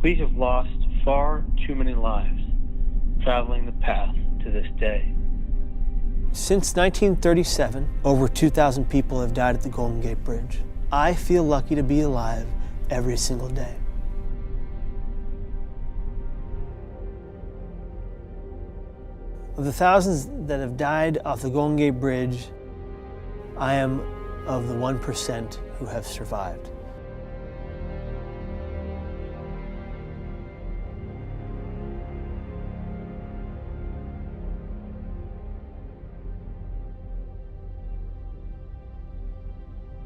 We have lost far too many lives traveling the path to this day. Since 1937, over 2,000 people have died at the Golden Gate Bridge. I feel lucky to be alive every single day. Of the thousands that have died off the Golden Gate Bridge, I am of the 1% who have survived.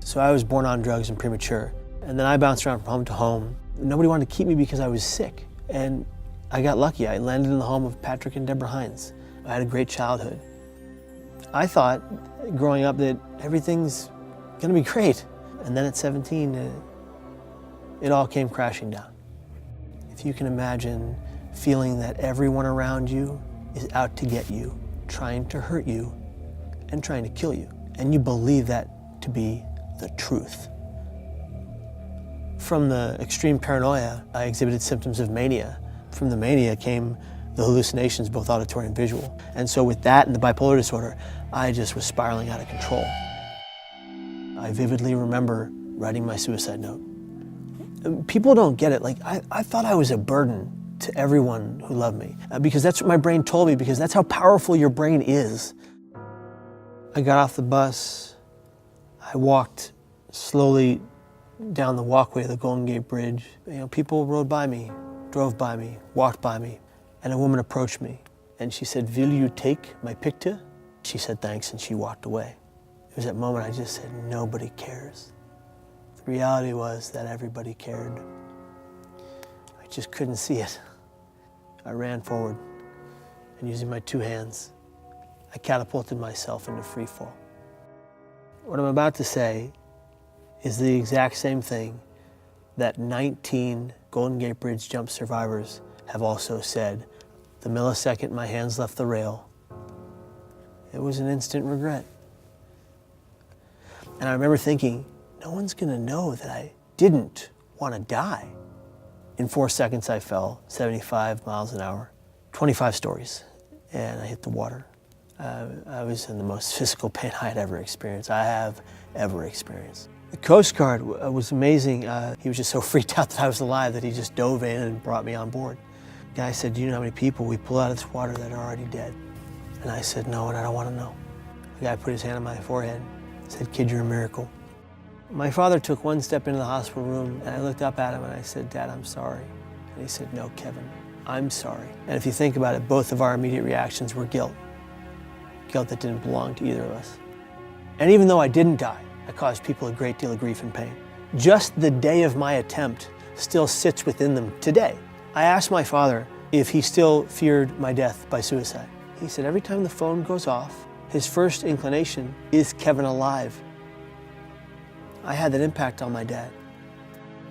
So I was born on drugs and premature. And then I bounced around from home to home. Nobody wanted to keep me because I was sick. And I got lucky. I landed in the home of Patrick and Deborah Hines. I had a great childhood. I thought growing up that everything's gonna be great. And then at 17, it all came crashing down. If you can imagine feeling that everyone around you is out to get you, trying to hurt you, and trying to kill you, and you believe that to be the truth. From the extreme paranoia, I exhibited symptoms of mania. From the mania came the hallucinations, both auditory and visual. And so with that and the bipolar disorder, I just was spiraling out of control. I vividly remember writing my suicide note. People don't get it. Like, I thought I was a burden to everyone who loved me because that's what my brain told me, because that's how powerful your brain is. I got off the bus. I walked slowly down the walkway of the Golden Gate Bridge. You know, people rode by me, drove by me, walked by me, and a woman approached me and she said, "Will you take my picture?" She said thanks and she walked away. It was that moment I just said, nobody cares. The reality was that everybody cared. I just couldn't see it. I ran forward and using my two hands, I catapulted myself into free fall. What I'm about to say is the exact same thing that 19 Golden Gate Bridge jump survivors have also said. The millisecond my hands left the rail, it was an instant regret. And I remember thinking, no one's gonna know that I didn't want to die. In 4 seconds I fell 75 miles an hour, 25 stories, and I hit the water. I was in the most physical pain I had ever experienced, I have ever experienced. The Coast Guard was amazing. He was just so freaked out that I was alive that he just dove in and brought me on board. The guy said, "Do you know how many people we pull out of this water that are already dead?" And I said, "No, and I don't want to know." The guy put his hand on my forehead, said, "Kid, you're a miracle." My father took one step into the hospital room, and I looked up at him and I said, "Dad, I'm sorry." And he said, "No, Kevin, I'm sorry." And if you think about it, both of our immediate reactions were guilt. Guilt that didn't belong to either of us. And even though I didn't die, I caused people a great deal of grief and pain. Just the day of my attempt still sits within them today. I asked my father if he still feared my death by suicide. He said every time the phone goes off, his first inclination is Kevin alive. I had that impact on my dad.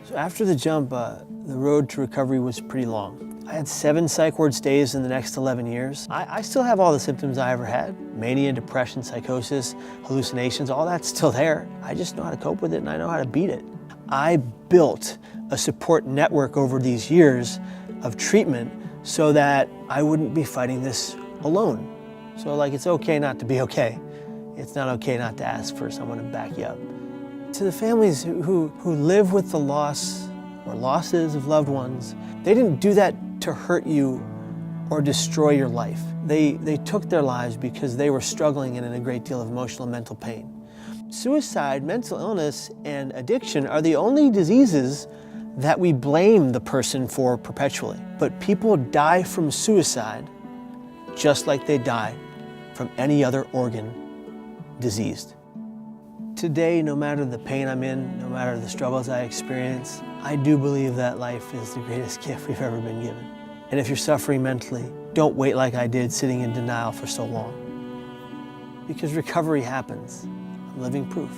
So after the jump, the road to recovery was pretty long. I had 7 psych ward stays in the next 11 years. I still have all the symptoms I ever had. Mania, depression, psychosis, hallucinations, all that's still there. I just know how to cope with it and I know how to beat it. I built a support network over these years of treatment so that I wouldn't be fighting this alone. So like, it's okay not to be okay. It's not okay not to ask for someone to back you up. To the families who live with the loss or losses of loved ones, they didn't do that to hurt you or destroy your life. They took their lives because they were struggling and in a great deal of emotional and mental pain. Suicide, mental illness, and addiction are the only diseases that we blame the person for perpetually. But people die from suicide just like they die from any other organ diseased. Today, no matter the pain I'm in, no matter the struggles I experience, I do believe that life is the greatest gift we've ever been given. And if you're suffering mentally, don't wait like I did, sitting in denial for so long. Because recovery happens. I'm living proof.